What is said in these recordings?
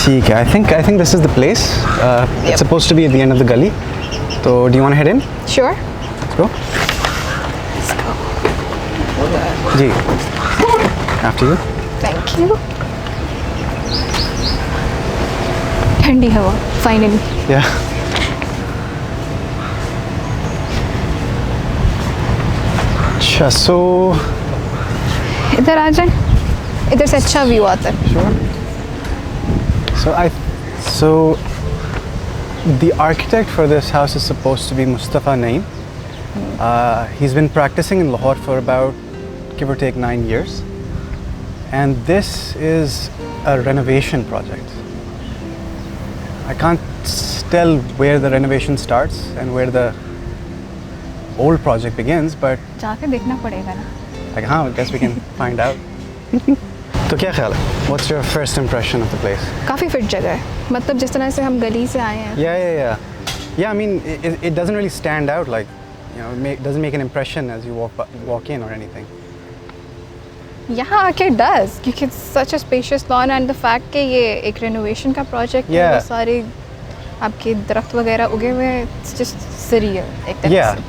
ठीक है, I think this is the place. It's supposed to be at the end of the gully. So do you want to head in? Sure. Let's go. Let's go. Ji. After you. Thank you. ठंडी हवा, finally. Yeah. अच्छा, so इधर आ जाए, इधर से अच्छा view आता है. sure. So the architect for this house is supposed to be Mustafa Naeem. He's been practicing in Lahore for about, give or take, 9 years. And this is a renovation project. I can't tell where the renovation starts and where the old project begins, but जाके देखना पड़ेगा ना. like, I guess we can find out. तो क्या ख्याल है? What's your first impression of the place? काफ़ी fit जगह है. मतलब जिस तरह से हम गली से आए हैं. Yeah, I mean, it doesn't really stand out, like, you know, it doesn't make an impression as you walk in or anything. यहाँ आके does, क्योंकि it's such a spacious lawn and the fact कि ये एक renovation का project है, Yeah. वो सारे आपके दरख्त वगैरह उगे हुए हैं, it's just surreal एक तरह से.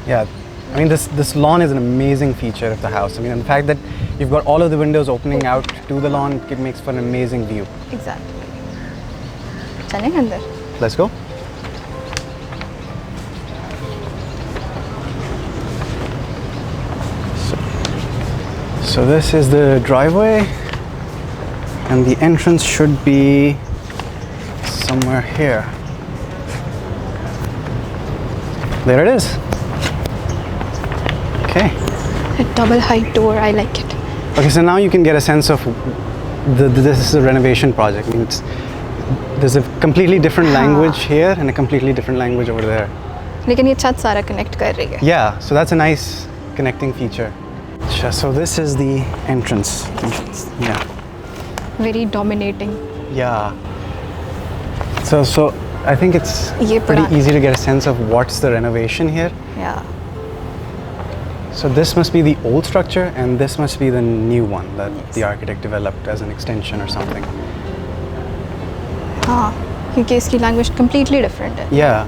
Yeah. I mean, this lawn is an amazing feature of the house. I mean, and the fact that you've got all of the windows opening out to the lawn, it makes for an amazing view. Exactly. चलें अंदर. Let's go. So this is the driveway, and the entrance should be somewhere here. There it is. Okay. A double height door, I like it. Okay, so now you can get a sense of this is a renovation project. I mean, there's a completely different language here and a completely different language over there. लेकिन ये छत सारा connect कर रही है. Yeah, so that's a nice connecting feature. So this is the entrance. Yeah. Very dominating. Yeah. So I think it's ये pretty पुराना. easy to get a sense of what's the renovation here. Yeah. So this must be the old structure and this must be the new one that the architect developed as an extension or something. हाँ, क्योंकि इसकी language completely different है. Yeah.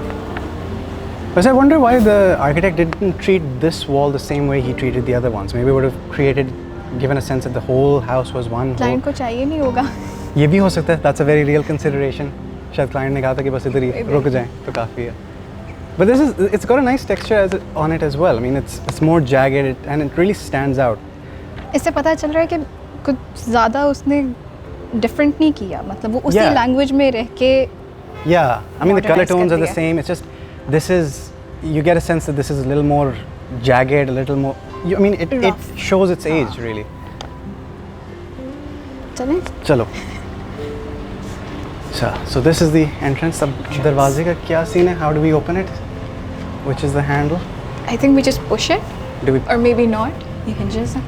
But I wonder why the architect didn't treat this wall the same way he treated the other ones. Maybe it would have given a sense that the whole house was one whole. Client को चाहिए नहीं होगा. ये भी हो सकता है. That's a very real consideration. शायद client ने कहा था कि बस इधर ही रुक जाएं तो काफ़ी है. But it's got a nice texture on it as well. I mean, it's more jagged and it really stands out. इससे पता चल रहा है कि कुछ ज़्यादा उसने different नहीं किया. मतलब वो उसी language में रह के. Yeah, I mean the color modernize tones कर are the दिया. same. It's just you get a sense that this is a little more jagged, a little more. I mean, it shows its age really. चलें? चलो. So this is the entrance. अब दरवाजे का क्या scene है? How do we open it? Which is the handle? I think we just push it. Do we? Or maybe not. ये hinges हैं.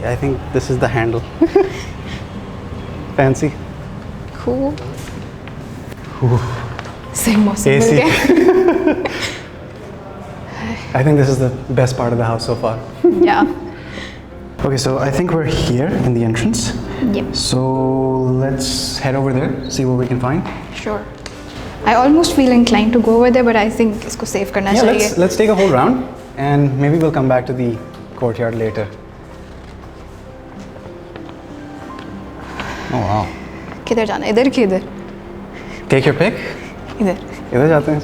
I think this is the handle. Fancy. Cool. Same मौसम मिल AC. गया. I think this is the best part of the house so far. Yeah. Okay, so I think we're here in the entrance. Yep. So let's head over there, see what we can find. Sure. I almost feel inclined to go over there, but I think इसको save करना Yeah, चाहिए. let's take a whole round, and maybe we'll come back to the courtyard later. Oh wow. किधर जाना है? इधर कि इधर? Take your pick. इधर. इधर जाते हैं.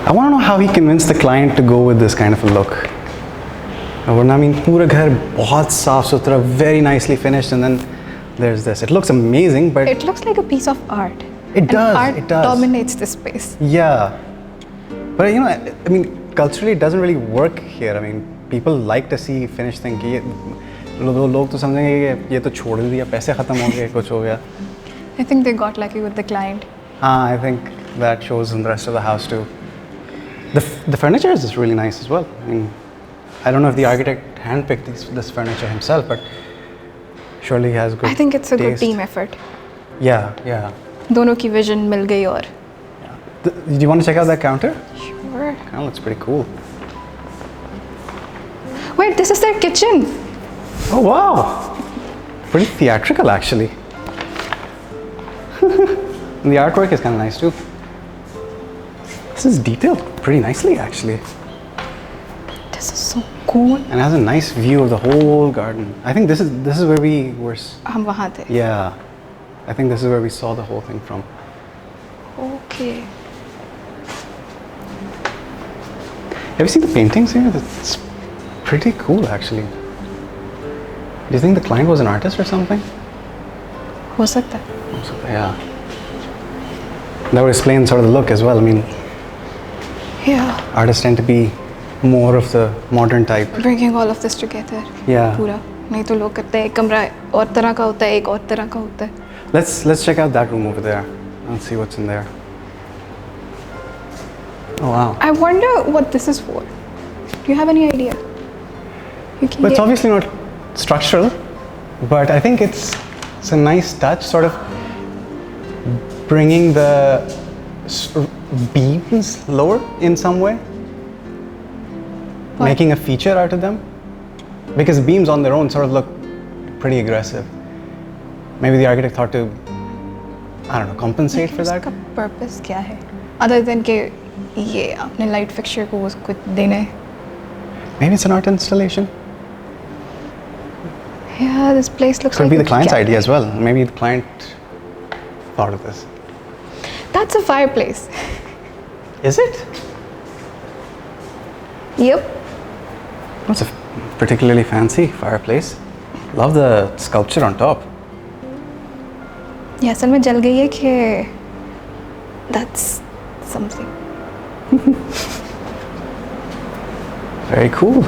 I want to know how he convinced the client to go with this kind of a look. I mean, पूरा घर बहुत साफ सुथरा, very nicely finished, and then there's this. It looks amazing, but It looks like a piece of art. It does, Art it does. dominates the space. yeah. But you know, I mean, culturally it doesn't really work here. I mean, people like to see finished thing. कि लोग तो समझेंगे कि ये तो छोड़ दिया, पैसे खत्म हो गए, कुछ हो गया. I think they got lucky with the client. I think that shows in the rest of the house too. The furniture is really nice as well. I mean, I don't know if the architect handpicked this furniture himself, but surely he has good I think it's a good taste. team effort. Yeah. दोनों की vision मिल गई और. Do you want to check out that counter? Sure. Kind of looks pretty cool. Wait, this is their kitchen. Oh wow! Pretty theatrical actually. And the artwork is kind of nice too. This is detailed pretty nicely actually. This is so cool. And it has a nice view of the whole garden. I think this is where we were. हम वहाँ थे. Yeah. I think this is where we saw the whole thing from. Okay. Have you seen the paintings here? It's pretty cool actually. Do you think the client was an artist or something? हो सकता है. Yeah. That would explain sort of the look as well. I mean, Yeah. artists tend to be more of the modern type. Bringing all of this together. Yeah. पूरा. नहीं तो लोग कहते हैं एक कमरा और तरह का होता है, एक और तरह का होता है. Let's check out that room over there and see what's in there. Oh wow. I wonder what this is for. Do you have any idea? But it's obviously not structural, but I think it's a nice touch, sort of bringing the beams lower in some way, making a feature out of them. Because beams on their own sort of look pretty aggressive. Maybe the architect thought to, I don't know, compensate for that. उसका purpose क्या है? Other than कि ये अपने light fixture को उसको देना है. Maybe it's an art installation. Yeah, this place looks Could like be the client's gallery. idea as well. Maybe the client thought of this. That's a fireplace. Is it? Yep. That's a particularly fancy fireplace. Love the sculpture on top. ये असल में जल गई है कि that's something. Very cool.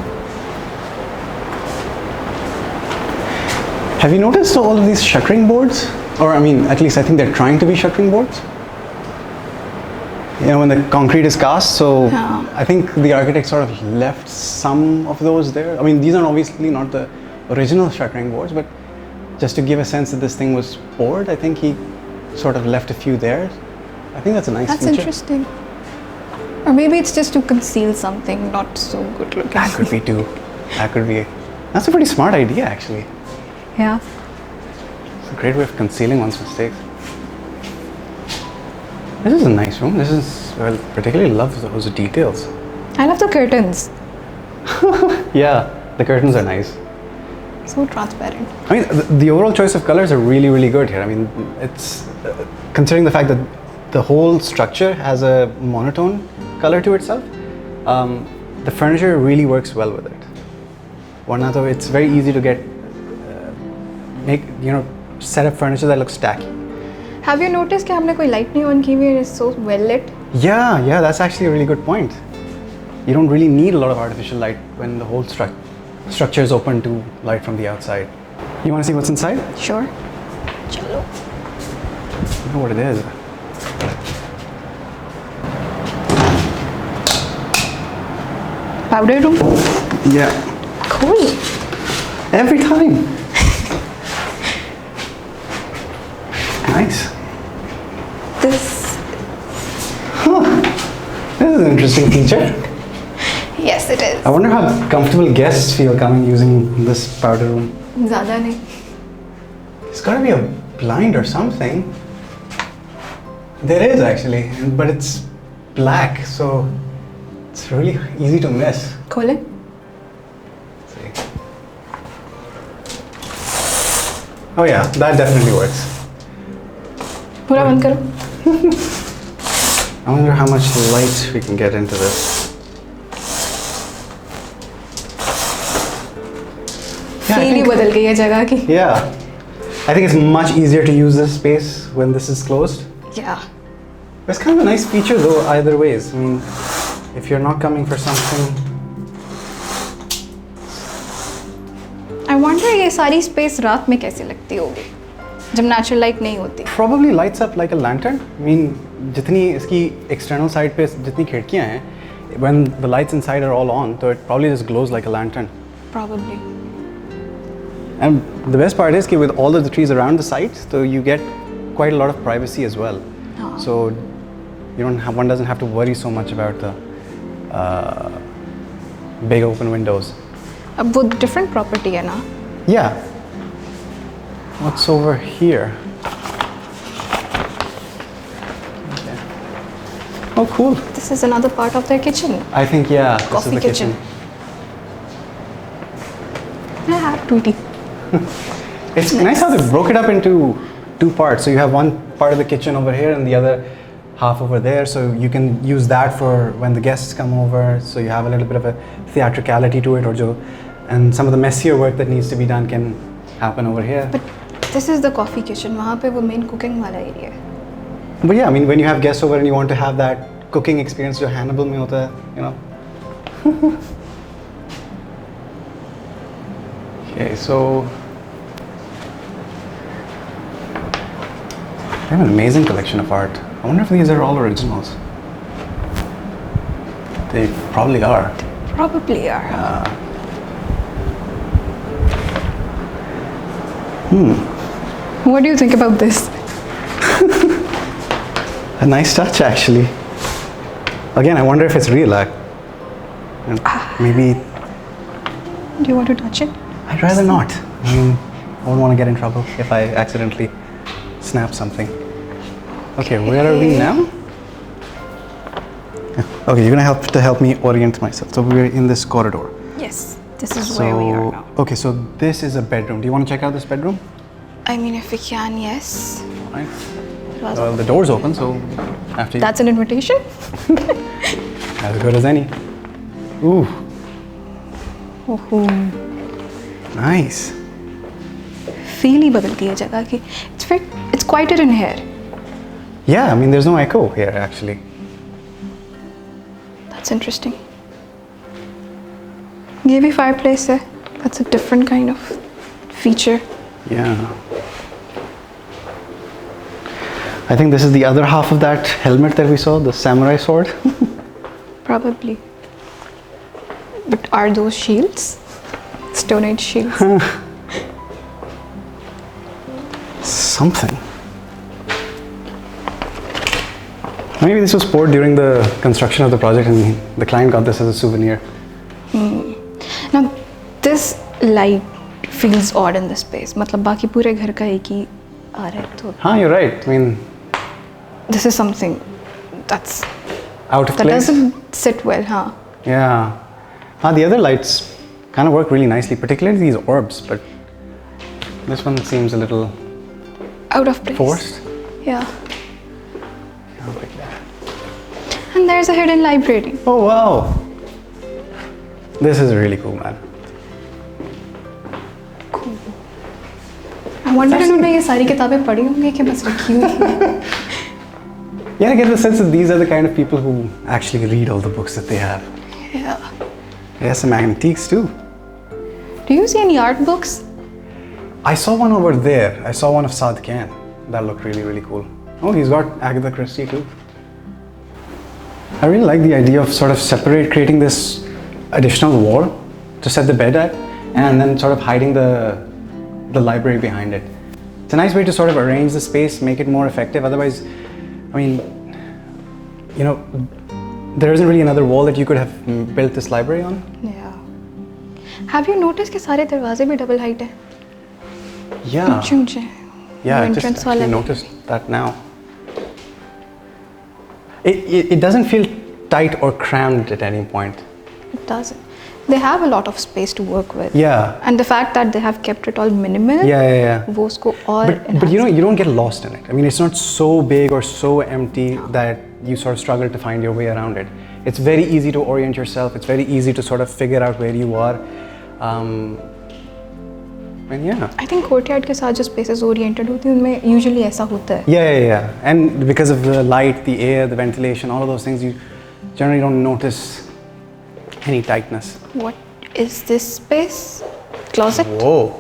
Have you noticed all of these shuttering boards? Or I mean, at least I think they're trying to be shuttering boards. You know, when the concrete is cast, so Yeah. I think the architect sort of left some of those there. I mean, these are obviously not the original shuttering boards, but just to give a sense that this thing was poured, I think he sort of left a few there. I think that's a nice That's feature. interesting. Or maybe it's just to conceal something not so good looking. That could be too. That could be. That's a pretty smart idea, actually. Yeah. It's a great way of concealing one's mistakes. This is a nice room. This is, well, particularly love those details. I love the curtains. Yeah, the curtains are nice. So transparent. I mean, the overall choice of colors are really, really good here. I mean, it's considering the fact that the whole structure has a monotone color to itself. The furniture really works well with it. One other, it's very easy to get set up furniture that looks tacky. Have you noticed कि हमने कोई light नहीं on की हुई है? It's so well lit. Yeah, that's actually a really good point. You don't really need a lot of artificial light when the whole structure is open to light from the outside. You want to see what's inside? Sure. चलो. I know what it is. Powder room. Yeah. Cool. Every time. Nice. This. This is an interesting feature. Yes, it is. I wonder how comfortable guests feel coming using this powder room. ज़्यादा नहीं. There's got to be a blind or something. There is actually, but it's black, so it's really easy to miss. खोलें? Let's see. Oh yeah, that definitely works. पूरा बंद करो. I wonder how much light we can get into this. Feel ही बदल गई है जगह की. Yeah, I think it's much easier to use this space when this is closed. Yeah. It's kind of a nice feature though, either ways. I mean, if you're not coming for something. I wonder ये सारी space रात में कैसे लगती होगी जब natural light नहीं होती. Probably lights up like a lantern. I mean, जितनी इसकी external side पे जितनी खिड़कियाँ हैं, when the lights inside are all on, so it probably just glows like a lantern. Probably. And the best part is that with all of the trees around the site, so you get quite a lot of privacy as well. Oh. So one doesn't have to worry so much about the big open windows. अब वो different property है ना? Yeah. What's over here? Okay. Oh, cool. This is another part of their kitchen. I think, yeah, this Coffee is the kitchen. Ah, Tweety. It's nice how they broke it up into two parts. So you have one part of the kitchen over here and the other half over there. So you can use that for when the guests come over. So you have a little bit of a theatricality to it, and some of the messier work that needs to be done can happen over here. But this is the coffee kitchen. वहाँ पे वो main cooking वाला area है. But yeah, I mean, when you have guests over and you want to have that cooking experience, जो Hannibal में होता है, you know. Okay, so they have an amazing collection of art. I wonder if these are all originals. They probably are. Probably are. What do you think about this? A nice touch, actually. Again, I wonder if it's real. Maybe. Do you want to touch it? I'd rather not. I mean, I wouldn't want to get in trouble if I accidentally snap something. Okay, where are we now? Okay, you're gonna help me orient myself. So we're in this corridor. Yes, this is where we are now. Okay, so this is a bedroom. Do you want to check out this bedroom? I mean, if we can, yes. All right. Well, the door's open, so after you. That's an invitation? As good as any. Ooh. Oh. Nice. Feel ही बदलती है जगह की. It's quieter in here. Yeah, I mean, there's no echo here, actually. That's interesting. ये भी fireplace है. That's a different kind of feature. Yeah. I think this is the other half of that helmet that we saw, the samurai sword. Probably. But are those shields? Stone Age shields? Something. Maybe this was poured during the construction of the project and the client got this as a souvenir. Now, this light feels odd in this space. मतलब बाकी पूरे घर का एक ही आ रहा है तो. Huh, you're right. I mean, this is something that's out of place. That doesn't sit well, huh? Yeah. The other lights kind of work really nicely, particularly these orbs, but this one seems a little out of place. Forced. Yeah. I'll pick that. And there's a hidden library. Oh wow. This is really cool, man. Cool. I wonder if उन्होंने ये सारी किताबें पढ़ी होंगी कि बस रखी हुई. Yeah, I get the sense that these are the kind of people who actually read all the books that they have. Yeah. They have some antiques too. Do you see any art books? I saw one over there. I saw one of Saad Khan. That looked really, really cool. Oh, he's got Agatha Christie too. I really like the idea of sort of creating this additional wall to set the bed at, and then sort of hiding the library behind it. It's a nice way to sort of arrange the space, make it more effective. Otherwise, I mean, you know, there isn't really another wall that you could have built this library on. Yeah. Have you noticed कि सारे दरवाजे भी double height है? Yeah. ऊंचे. Yeah, I just actually noticed that now. It doesn't feel tight or crammed at any point. It doesn't. They have a lot of space to work with. Yeah. And the fact that they have kept it all minimal. Yeah. वो उसको और but you know, you don't get lost in it. I mean, it's not so big or so empty that you sort of struggle to find your way around it. It's very easy to orient yourself. It's very easy to sort of figure out where you are. And yeah. I think courtyard के साथ जो spaces oriented होती हैं उनमें usually ऐसा होता है. Yeah. And because of the light, the air, the ventilation, all of those things, you generally don't notice any tightness. What is this space? Closet? Whoa.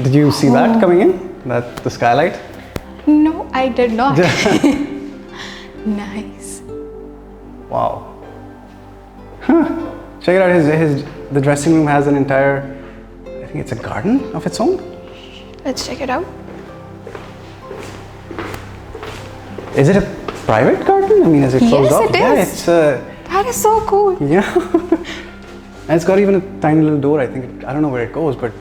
Did you see that coming in? The skylight? No, I did not. Nice. Wow. Huh. Check it out. The dressing room has an entire, I think it's a garden of its own. Let's check it out. Is it a private garden? I mean, is it closed off? Yes, it is. Yeah, it's That is so cool. yeah. And it's got even a tiny little door. I think I don't know where it goes, but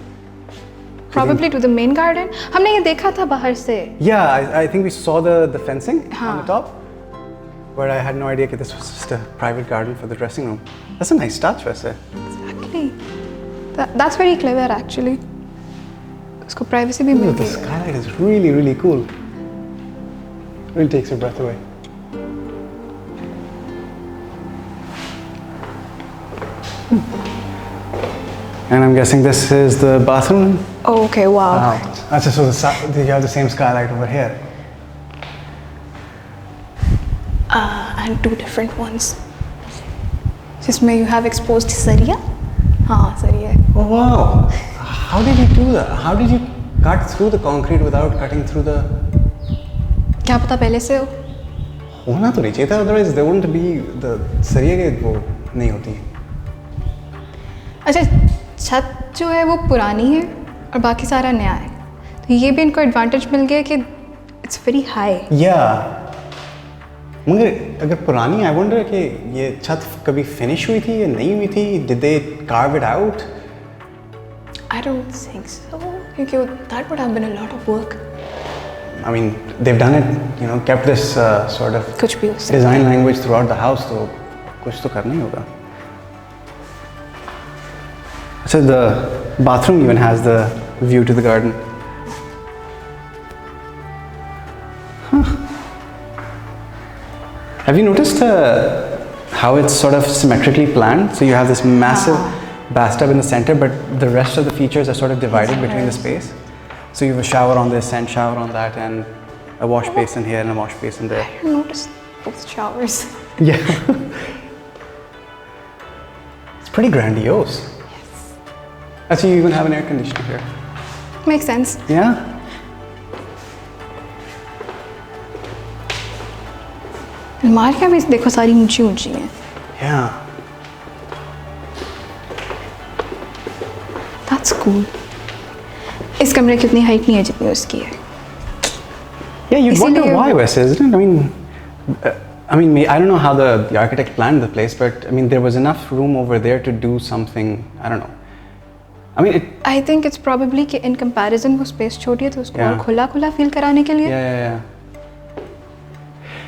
Probably to the main garden. हमने ये देखा था बाहर से. yeah, I think we saw the fencing on हाँ. the top, but I had no idea that this was just a private garden for the dressing room. That's a nice touch, वैसे. Exactly. That's very clever actually. उसको privacy भी मिल The गई. skylight is really, really cool. Really takes your breath away. And I'm guessing this is the bathroom. Oh, okay, wow. That's just so you have the same skylight over here. And two different ones. जिसमें you have exposed सरिया. हाँ, सरिया. Oh wow! How did you do that? How did you cut through the concrete without cutting through the? क्या पता पहले से हो? होना तो नहीं चाहिए था, otherwise there wouldn't be the सरिया के वो नहीं होती. अच्छा, छत जो है वो पुरानी है और बाकी सारा नया है. तो ये भी इनको एडवांटेज मिल गया कि it's very high. Yeah. मगर अगर पुरानी, I wonder कि ये छत कभी फिनिश हुई थी या नहीं हुई थी? Did they carve it out? I don't think so. क्योंकि that would have been a lot of work. I mean, they've done it, you know, kept this sort of कुछ भी हो सकता है. design language throughout the house, तो कुछ तो करना ही होगा. So the bathroom even has the view to the garden. Huh. Have you noticed how it's sort of symmetrically planned? So you have this massive bathtub in the center, but the rest of the features are sort of divided between the space. So you have a shower on this and shower on that, and a wash basin here and a wash basin there. I didn't notice both showers. Yeah. It's pretty grandiose. Yes. Actually, you even have an air conditioner here. Makes sense. Yeah. अलमारियाँ भी देखो सारी ऊंची ऊंची हैं. Yeah. That's cool. इस कमरे की उतनी हाइट नहीं है जितनी उसकी है. Yeah, you'd wonder इसीलिए why, Wes, isn't it? I mean, I don't know how the architect planned the place, but I mean, there was enough room over there to do something. I don't know. I mean, I think it's probably कि in comparison वो space छोटी है तो उसको और खुला खुला feel कराने के लिए. Yeah.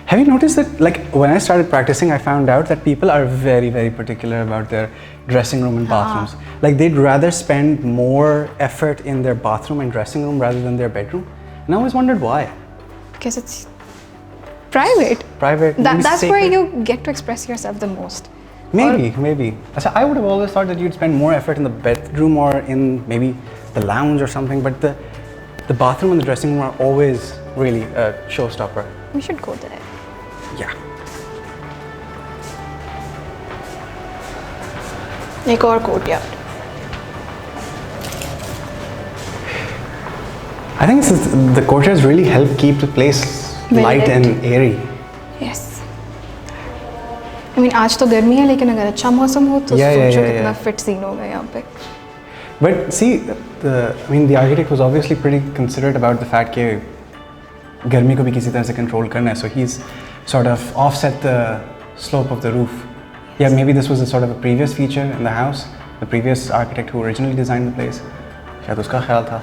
Have you noticed that, like, when I started practicing, I found out that people are very, very particular about their dressing room and bathrooms. Like, they'd rather spend more effort in their bathroom and dressing room rather than their bedroom. And I always wondered why. Because it's private. Private. That's where you get to express yourself the most. Maybe. So I would have always thought that you'd spend more effort in the bedroom or in maybe the lounge or something, but the bathroom and the dressing room are always really a showstopper. We should go there. Yeah. एक और courtyard. I think the courtyards really help keep the place light and airy. Yes. I mean आज तो गर्मी है लेकिन अगर अच्छा मौसम हो तो सोचो कितना fit scene होगा यहाँ पे. But see, the architect was obviously pretty considerate about the fact कि गर्मी को भी किसी तरह से control करना है, so he's sort of offset the slope of the roof. Yeah, maybe this was a sort of a previous feature in the house. The previous architect who originally designed the place, शायद उसका ख्याल था.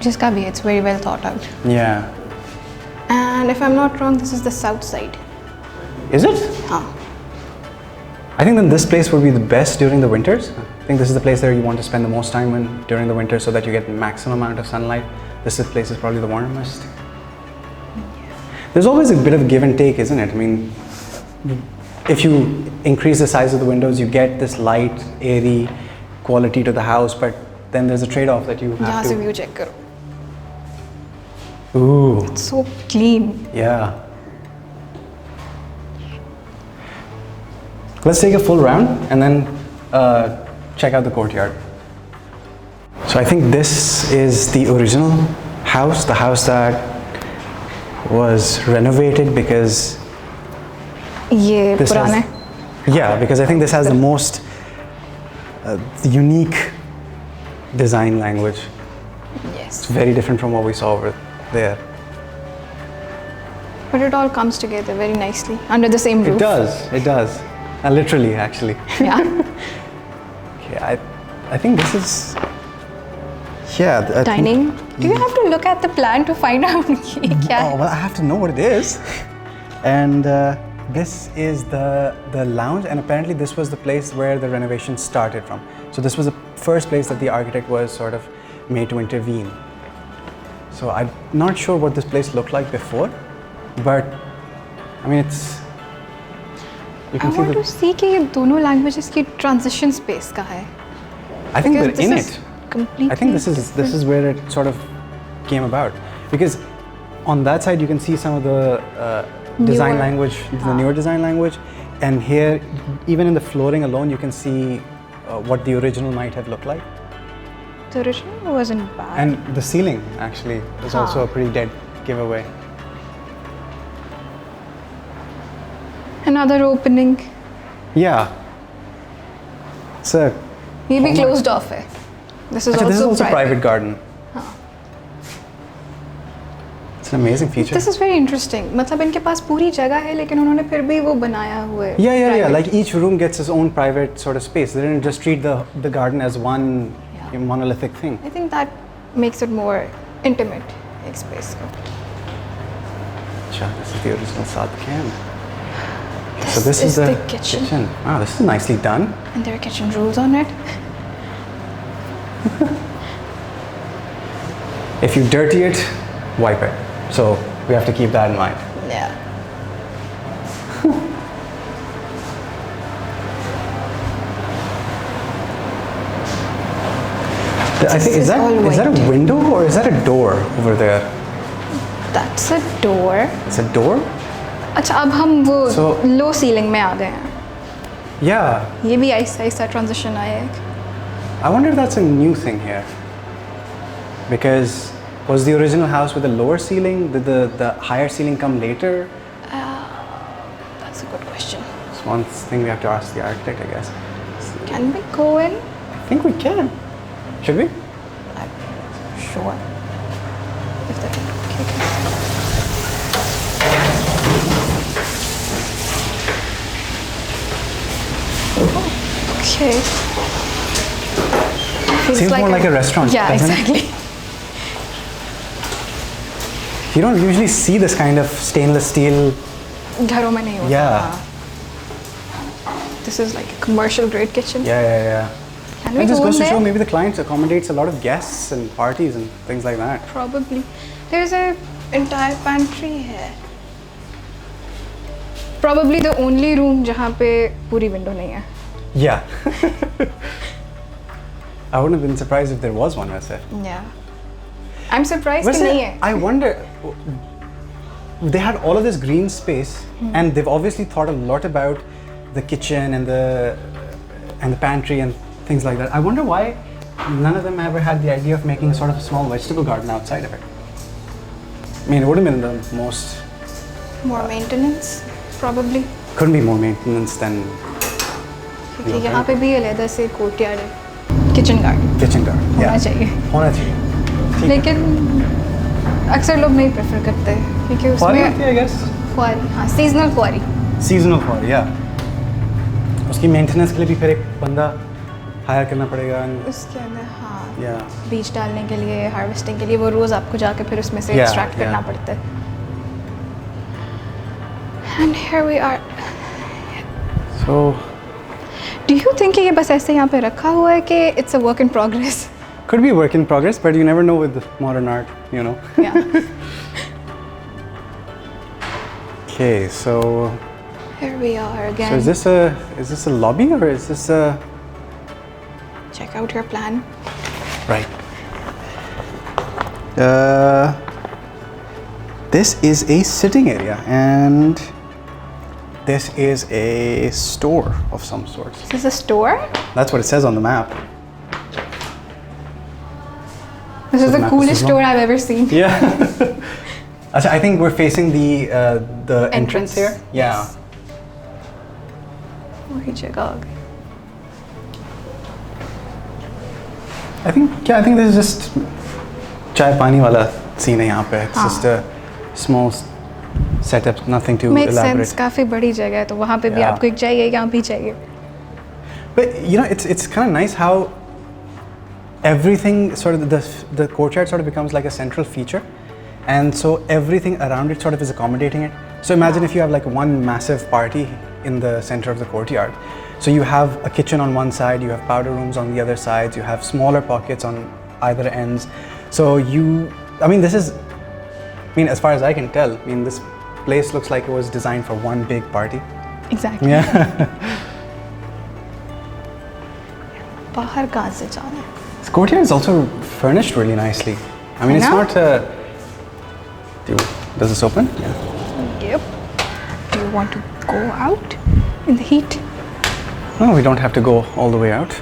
जिसका भी, it's very well thought out. Yeah. And if I'm not wrong, this is the south side. Is it? हाँ. I think then this place would be the best during the winters. I think this is the place that you want to spend the most time in during the winter so that you get maximum amount of sunlight. This place is probably the warmest. There's always a bit of give and take, isn't it? I mean, if you increase the size of the windows, you get this light, airy quality to the house, but then there's a trade-off that you have यहाँ to. से view check करो. Ooh. It's so clean. Yeah. Let's take a full round and then check out the courtyard. So I think this is the original house, the house that was renovated because ये पुराना है. Yeah, because I think this has the most unique design language. Yes. It's very different from what we saw over there. But it all comes together very nicely under the same roof. It does. Literally, actually. Yeah. I think this is. Yeah. Dining. Do you have to look at the plan to find out ये क्या है? Oh well, I have to know what it is. And this is the lounge, and apparently this was the place where the renovation started from. So this was the first place that the architect was sort of made to intervene. So I'm not sure what this place looked like before, but I mean it's. You I can want to see कि ये दोनों languages की transition space का है. I think Because we're in this it. is completely I think this is where it sort of came about, because on that side you can see some of the design Newer. language, the newer design language, and here even in the flooring alone you can see what the original might have looked like. The original wasn't bad. And the ceiling actually is also a pretty dead giveaway. Another opening. Yeah. So ये भी closed off है. This is this is also also private garden. हाँ. It's an amazing feature. This is very interesting. मतलब इनके पास पूरी जगह है लेकिन उन्होंने फिर भी वो बनाया हुआ है. Yeah. private. Like each room gets its own private sort of space. They didn't just treat the garden as one monolithic thing. I think that makes it more intimate एक space को. Acha, this is the original Saad Khan. So this is the kitchen. Wow, this is nicely done. And there are kitchen rules on it. If you dirty it, wipe it. So we have to keep that in mind. Yeah. I think is that a window or is that a door over there? That's a door. It's a door? अच्छा अब हम वो low ceiling में आ गए हैं. Yeah. ये भी ऐसा transition आया है. I wonder if that's a new thing here. Because was the original house with a lower ceiling? Did the higher ceiling come later? That's a good question. It's one thing we have to ask the architect, I guess. Can we go in? I think we can. Should we? Sure. If they're okay. Okay. Seems more like a restaurant. Yeah, doesn't exactly. It? You don't usually see this kind of stainless steel. घरों में नहीं होता. Yeah. This is like a commercial grade kitchen. Yeah. Can we And this go in goes to there? show maybe the clients accommodates a lot of guests and parties and things like that. Probably. There's a entire pantry here. Probably the only room जहाँ पे पूरी window नहीं है. Yeah. I wouldn't have been surprised if there was one, वैसे. Yeah. I'm surprised कि नहीं है. I wonder, they had all of this green space and they've obviously thought a lot about the kitchen and the pantry and things like that. I wonder why none of them ever had the idea of making a sort of small vegetable garden outside of it. I mean, it would have been the most... More maintenance, probably. Couldn't be more maintenance than... क्योंकि यहाँ पे भी अलग से courtyard है. Kitchen garden. Kitchen garden, होना चाहिए. होना चाहिए. लेकिन अक्सर लोग नहीं प्रेफर करते क्योंकि उसमें Quarry होती है, I guess. क्वारी, हाँ, seasonal quarry. Seasonal quarry, yeah. उसकी मेंटेनेंस के लिए भी फिर एक बंदा हायर करना पड़ेगा. उसके अंदर हाँ. Yeah. बीज डालने के लिए, हार्वेस्टिंग के लिए वो रोज आपको जाके फिर उसमें से एक्सट्रैक्ट करना पड़ता है. And here we are. So. Do you think ये बस ऐसे यहाँ पे रखा हुआ है कि it's a work in progress? Could be a work in progress, but you never know with modern art, you know. Yeah. Okay, so. Here we are again. So is this a lobby or is this a? Check out your plan. Right. This is a sitting area and this is a store of some sort. Is this a store? That's what it says on the map. This is the coolest store I've ever seen. Yeah. I think we're facing the entrance here. Yeah. Yes. वही जगह आ गई. I think this is just चाय पानी वाला scene है यहाँ पे. It's just a small setup, nothing too Makes elaborate. sense. काफी बड़ी जगह है तो वहाँ पे भी Yeah. आपको एक चाहिए, यहाँ भी चाहिए. But you know, it's kind of nice how everything sort of the courtyard sort of becomes like a central feature, and so everything around it sort of is accommodating it. So imagine if you have like one massive party in the center of the courtyard. So you have a kitchen on one side, you have powder rooms on the other sides, you have smaller pockets on either ends. So as far as I can tell, this place looks like it was designed for one big party. Exactly. Yeah. बाहर कहाँ से जाना है? This courtyard is also furnished really nicely. It's not. Does this open? Yeah. Yep. Do you want to go out in the heat? No, we don't have to go all the way out.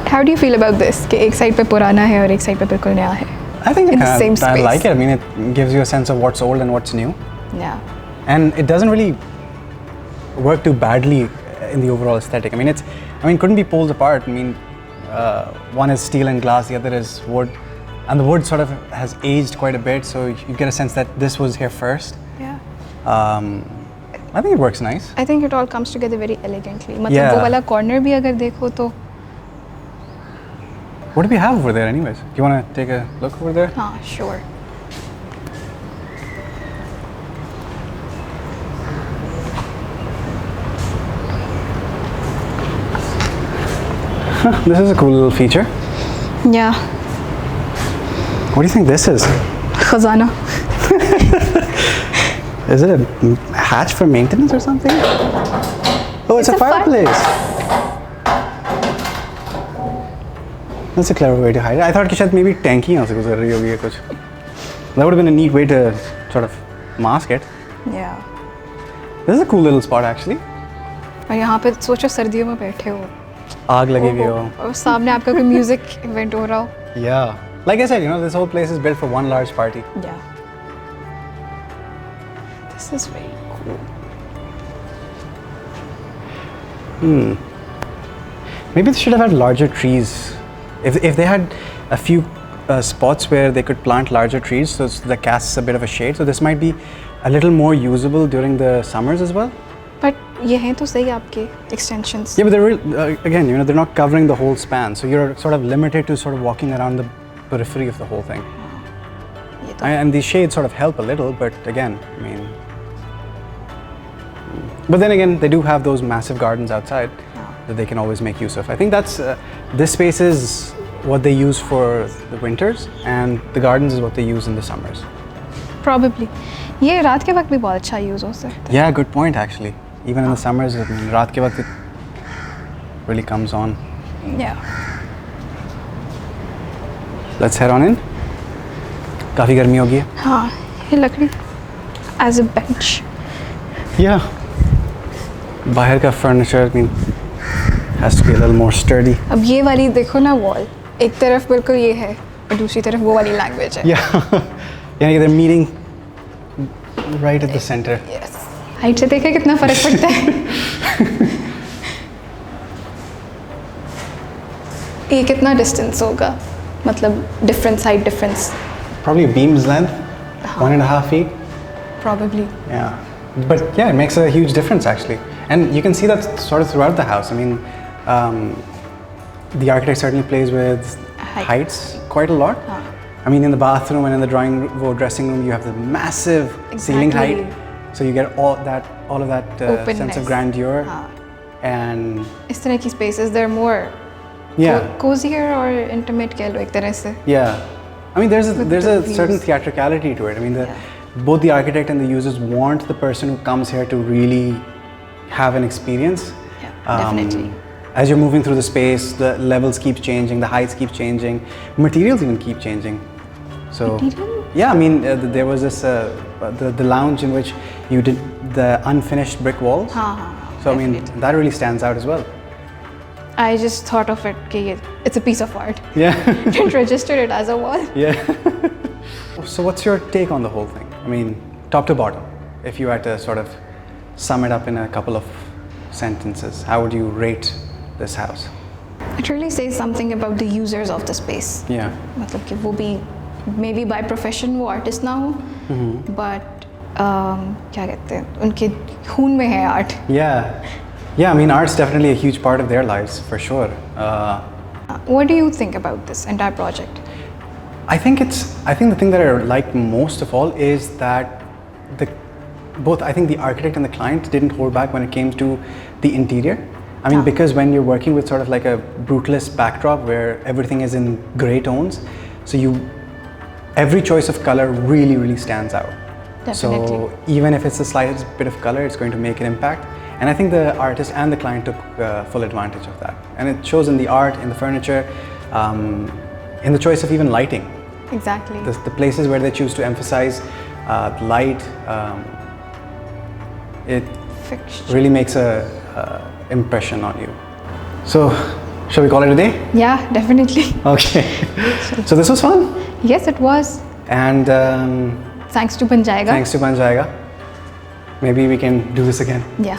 How do you feel about this? कि एक side पे पुराना है और एक side पे बिल्कुल नया है. I think in the same I space. like it. It gives you a sense of what's old and what's new. Yeah. And it doesn't really work too badly in the overall aesthetic. It couldn't be pulled apart. One is steel and glass, the other is wood. And the wood sort of has aged quite a bit, so you get a sense that this was here first. Yeah. I think it works nice. I think it all comes together very elegantly. Yeah. वो वाला corner भी अगर देखो तो. What do we have over there anyways? Do you want to take a look over there? Sure. This is a cool little feature. Yeah. What do you think this is? Khazana. Is it a hatch for maintenance or something? Oh, it's a fireplace. That's a clever way to hide it. I thought कि शायद maybe tanki यहाँ से गुजर रही होगी या कुछ. That would have been a neat way to sort of mask it. Yeah. This is a cool little spot actually. और यहाँ पे सोचो सर्दियों में बैठे हो. आग लगी हुई हो. और सामने आपका कोई म्यूजिक इवेंट हो रहा हो. Yeah. Like I said, this whole place is built for one large party. Yeah. This is very cool. Maybe they should have had larger trees. If they had a few spots where they could plant larger trees, so that casts a bit of a shade. So this might be a little more usable during the summers as well. But ये हैं तो सही आपके extensions. Yeah, but they're again, they're not covering the whole span, so you're sort of limited to sort of walking around the periphery of the whole thing. And these shades sort of help a little, but again, but then again, they do have those massive gardens outside that they can always make use of. I think that's this space is what they use for the winters, and the gardens is what they use in the summers. Probably. ये रात के वक्त भी बहुत अच्छा use हो सकता है. Yeah, good point actually. Even in the summers, रात के वक्त it really comes on. Yeah. Let's head on in. काफी गर्मी होगी है. हाँ, ये लकड़ी as a bench. Yeah. बाहर का furniture has to be a little more sturdy. अब ये वाली देखो ना wall. एक तरफ बिल्कुल ये है और दूसरी तरफ वो वाली language है. Yeah. They're meeting right at the center. Yes. Height से देखा कितना फर्क पड़ता है. ये कितना distance होगा? मतलब difference, height difference. Probably a beam's length, 1.5 feet. Probably. Yeah, but yeah, it makes a huge difference actually, and you can see that sort of throughout the house. The architect certainly plays with heights quite a lot. In the bathroom and in the dressing room, you have the massive ceiling height, so you get all of that sense of grandeur. And इस तरह की spaces, they're more cozier or intimate कह लो एक तरह से. Yeah, there's a certain theatricality to it. Both the architect and the users want the person who comes here to really have an experience. Yeah, definitely. As you're moving through the space, the levels keep changing, the heights keep changing, materials even keep changing. So, yeah, there was this the lounge in which you did the unfinished brick walls. So that really stands out as well. I just thought of it, it's a piece of art. Yeah. Didn't register it as a wall. Yeah. So what's your take on the whole thing? Top to bottom, if you had to sort of sum it up in a couple of sentences, how would you rate this house? It really says something about the users of the space. Yeah. मतलब कि वो भी maybe by profession वो artist ना हो, but क्या कहते हैं, उनके खून में है art. Yeah, I mean, art's definitely a huge part of their lives, for sure. What do you think about this entire project? I think the thing that I like most of all is that I think the architect and the client didn't hold back when it came to the interior. I mean, because when you're working with sort of like a brutalist backdrop where everything is in gray tones, so every choice of color really, really stands out. Definitely. So even if it's the slightest bit of color, it's going to make an impact. And I think the artist and the client took full advantage of that. And it shows in the art, in the furniture, in the choice of even lighting. Exactly. The places where they choose to emphasize light, it Fixture. really makes a impression on you. So, shall we call it a day? Yeah, definitely. Okay. So this was fun. Yes, it was. And Thanks to Banjaiga. thanks to Banjaiga. Maybe we can do this again. Yeah.